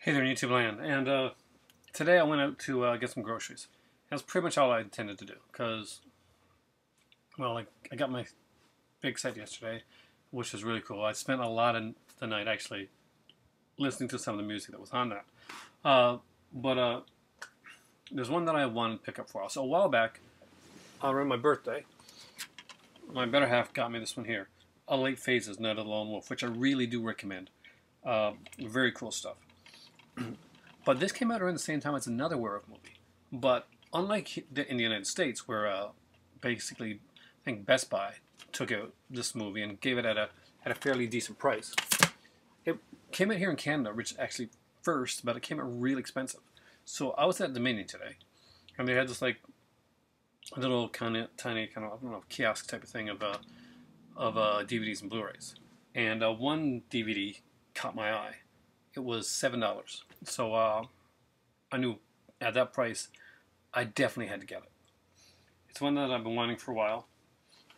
Hey there, YouTube land. And today I went out to get some groceries. That's pretty much all I intended to do because, well, I got my big set yesterday, which was really cool. I spent a lot of the night actually listening to some of the music that was on that. But there's one that I wanted to pick up for. So a while back, around my birthday, my better half got me this one here, A Late Phases, Night of the Lone Wolf, which I really do recommend. Very cool stuff. But this came out around the same time as another werewolf movie. But unlike in the United States, where basically I think Best Buy took out this movie and gave it at a fairly decent price, it came out here in Canada, which actually first, but it came out really expensive. So I was at Dominion today, and they had this like a little kind of tiny kind of I don't know kiosk type of thing of DVDs and Blu-rays, and one DVD caught my eye. It was $7. So I knew at that price, I definitely had to get it. It's one that I've been wanting for a while.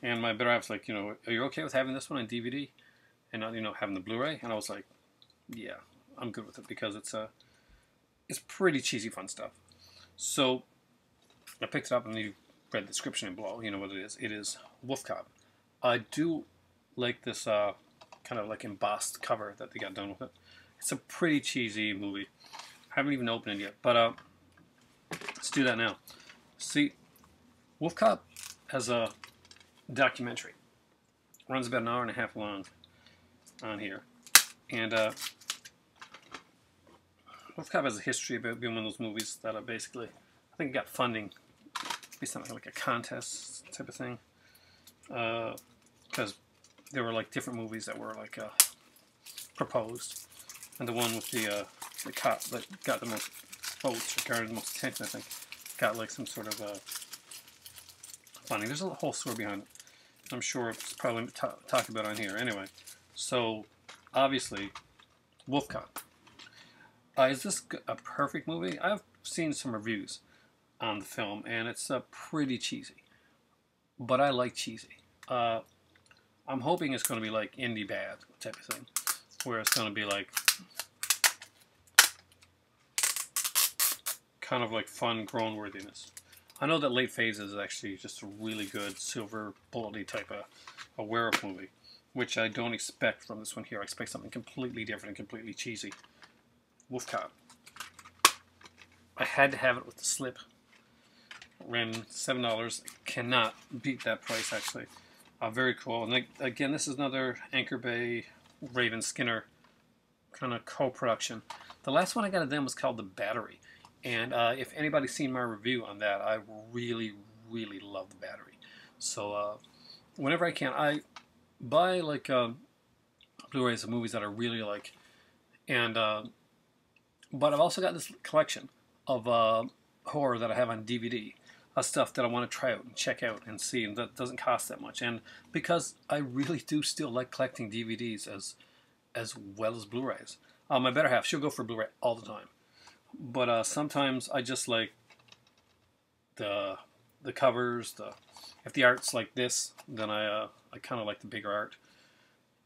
And my better half's like, are you okay with having this one on DVD and not, having the Blu-ray? And I was like, yeah, I'm good with it because it's pretty cheesy fun stuff. So I picked it up and you read the description below. You know what it is. It is Wolfcop. I do like this kind of like embossed cover that they got done with it. It's a pretty cheesy movie. I haven't even opened it yet, but let's do that now. See, Wolfcop has a documentary. It runs about an hour and a half long on here. And Wolfcop has a history about being one of those movies that are basically, I think it got funding based on like a contest type of thing. Because there were like different movies that were like proposed. And the one with the cop that got the most votes, or garnered the most attention, I think, got like some sort of funding. There's a whole story behind it. I'm sure it's probably talked about on here. Anyway, so obviously, Wolfcop. Is this a perfect movie? I've seen some reviews on the film, and it's pretty cheesy. But I like cheesy. I'm hoping it's going to be like indie bad type of thing, where it's going to be like kind of like fun grown-worthiness. I know that Late Phases is actually just a really good silver bullet type of a werewolf movie, which I don't expect from this one here. I expect something completely different and completely cheesy. Wolfcop. I had to have it with the slip. Ran $7. Cannot beat that price, actually. Very cool. And again, this is another Anchor Bay Raven Skinner kind of co-production. The last one I got of them was called The Battery. And if anybody's seen my review on that, I really, really love The Battery. So whenever I can, I buy like Blu-rays of movies that I really like. And but I've also got this collection of horror that I have on DVD. Stuff that I want to try out and check out and see, and that doesn't cost that much. And because I really do still like collecting DVDs as well as Blu-rays. My better half, she'll go for Blu-ray all the time. But sometimes I just like the covers. If the art's like this, then I kind of like the bigger art,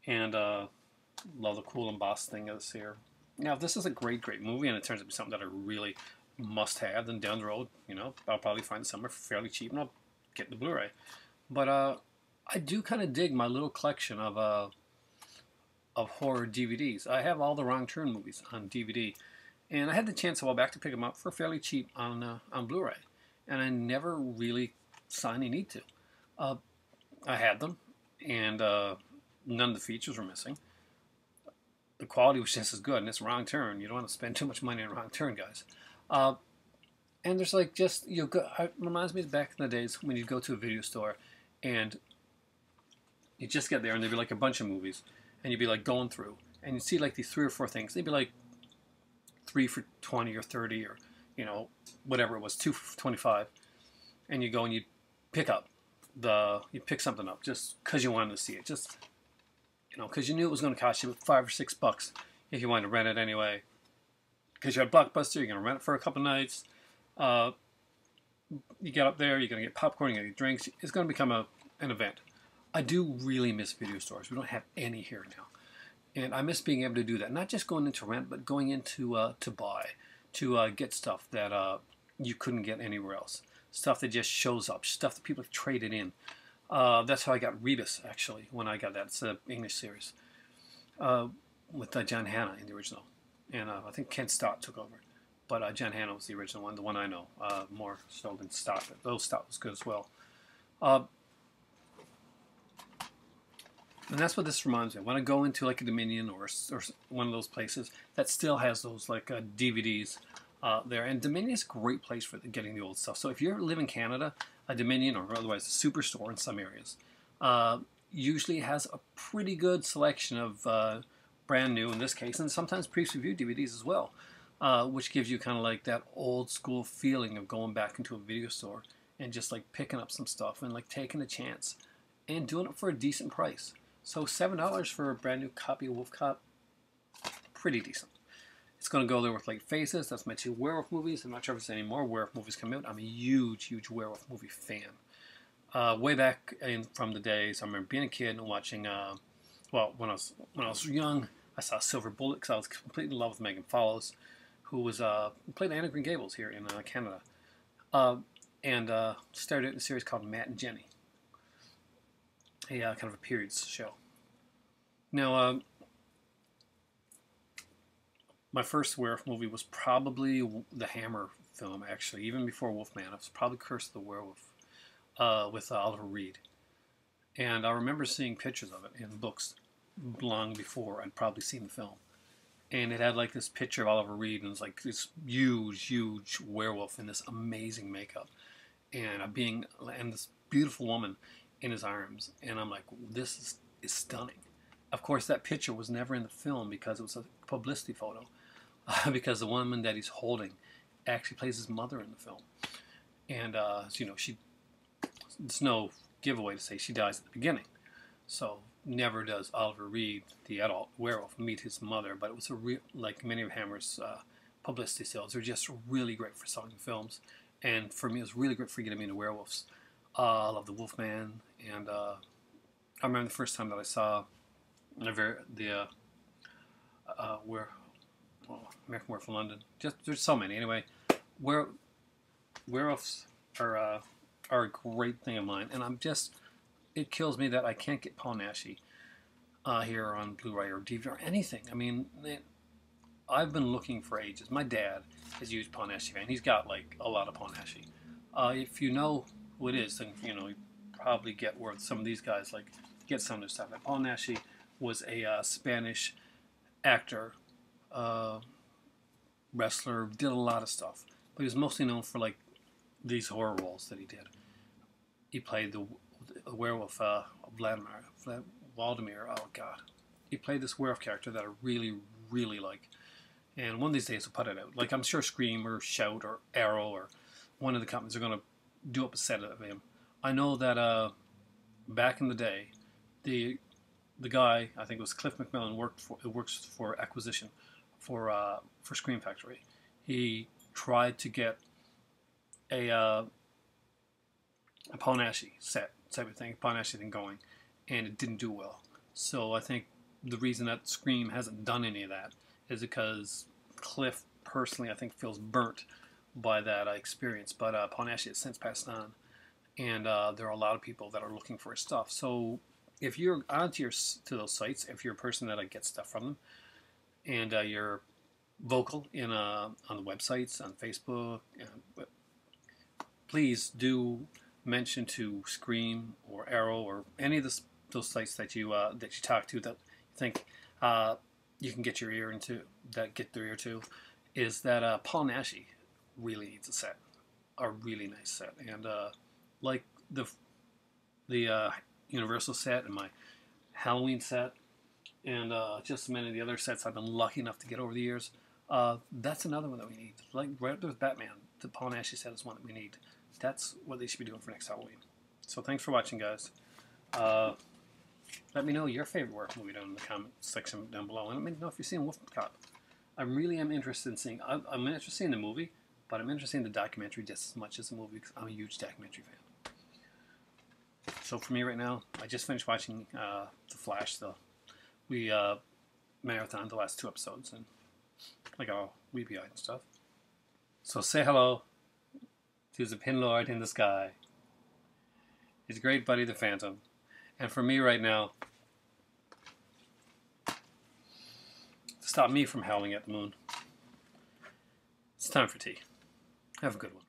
and love the cool embossed thing that's here. Now, if this is a great movie, and it turns out to be something that I really must have, then down the road, I'll probably find it somewhere fairly cheap, and I'll get the Blu-ray. But I do kind of dig my little collection of horror DVDs. I have all the Wrong Turn movies on DVD. And I had the chance a while back to pick them up for fairly cheap on Blu-ray, and I never really saw any need to. I had them, and none of the features were missing. The quality was just as good, and it's Wrong Turn. You don't want to spend too much money on Wrong Turn, guys. And there's like just it reminds me of back in the days when you'd go to a video store, and you just get there, and there'd be like a bunch of movies, and you'd be like going through, and you'd see like these 3 or 4 things. They'd be like 3 for 20 or 30 or, whatever it was, 2 for 25. And you go and you pick something up just because you wanted to see it. Just, because you knew it was going to cost you $5 or $6 if you wanted to rent it anyway. Because you're at Blockbuster, you're going to rent it for a couple nights. You get up there, you're going to get popcorn, you're going to get drinks. It's going to become an event. I do really miss video stores. We don't have any here now. And I miss being able to do that. Not just going into rent, but going into to buy, to get stuff that you couldn't get anywhere else. Stuff that just shows up, stuff that people have traded in. That's how I got Rebus, actually, when I got that. It's an English series with John Hannah in the original. And I think Ken Stott took over. But John Hannah was the original one, the one I know, more so than Stott. But though Stott was good as well. And that's what this reminds me of. When I go into like a Dominion or one of those places that still has those like DVDs there. And Dominion is a great place for getting the old stuff. So if you live in Canada, a Dominion or otherwise a Superstore in some areas usually has a pretty good selection of brand new, in this case, and sometimes pre-reviewed DVDs as well, which gives you kind of like that old school feeling of going back into a video store and just like picking up some stuff and like taking a chance and doing it for a decent price. So $7 for a brand new copy of Wolfcop, pretty decent. It's going to go there with Late Phases. That's my 2 werewolf movies. I'm not sure if there's any more werewolf movies coming out. I'm a huge, huge werewolf movie fan. Way back from the days, I remember being a kid and watching. Well, when I was young, I saw Silver Bullet because I was completely in love with Megan Follows, who was played Anna Green Gables here in Canada, and started in a series called Matt and Jenny. A kind of a periods show. Now, my first werewolf movie was probably the Hammer film, actually. Even before Wolfman, it was probably Curse of the Werewolf with Oliver Reed. And I remember seeing pictures of it in books long before I'd probably seen the film. And it had like this picture of Oliver Reed, and it was like this huge, huge werewolf in this amazing makeup. And this beautiful woman in his arms, and I'm like, this is stunning. Of course, that picture was never in the film because it was a publicity photo, because the woman that he's holding actually plays his mother in the film, and you know, it's no giveaway to say she dies at the beginning, so never does Oliver Reed, the adult werewolf, meet his mother. But it was a real, like many of Hammer's publicity sales, they're just really great for selling films, and for me, it was really great for getting me into werewolves. I love the Wolfman, and I remember the first time that I saw American Werewolf in London. There's so many anyway. Werewolves are a great thing of mine, and it kills me that I can't get Paul Naschy here on Blu-ray or DVD or anything. I mean, I've been looking for ages. My dad has used Paul Naschy, and he's got like a lot of Paul Naschy. If you know who it is, then you know you probably get where some of these guys like get some of their stuff. Like Paul Naschy was a Spanish actor, wrestler, did a lot of stuff, but he was mostly known for like these horror roles that he did. He played the werewolf Vladimir. Oh God, he played this werewolf character that I really, really like. And one of these days I'll put it out. Like I'm sure Scream or Shout or Arrow or one of the companies are going to do up a set of him. I know that back in the day, the guy, I think it was Cliff McMillan, works for Acquisition for Scream Factory. He tried to get a Paul Naschy set type of thing, Paul Naschy thing going, and it didn't do well. So I think the reason that Scream hasn't done any of that is because Cliff personally, I think, feels burnt by that experience. But Paul Naschy has since passed on, and there are a lot of people that are looking for his stuff. So if you're onto to those sites, if you're a person that gets stuff from them, and you're vocal on the websites, on Facebook, please do mention to Scream or Arrow or any of those sites that you talk to that you think you can get your ear into, that get their ear to, is that Paul Naschy really needs a set, a really nice set, and like the Universal set and my Halloween set, and just many of the other sets I've been lucky enough to get over the years. That's another one that we need. Like right up there with Batman, the Paul Naschy set is one that we need. That's what they should be doing for next Halloween. So thanks for watching, guys. Let me know your favorite werewolf movie down in the comment section down below, and let me know if you've seen Wolfcop. I really am interested in seeing. I'm interested in the movie, but I'm interested in the documentary just as much as the movie because I'm a huge documentary fan. So for me right now, I just finished watching The Flash. We marathon the last 2 episodes and like all weepy-eyed and stuff. So say hello to the Pin Lord in the sky, his great buddy the Phantom, and for me right now, to stop me from howling at the moon, it's time for tea. Have a good one.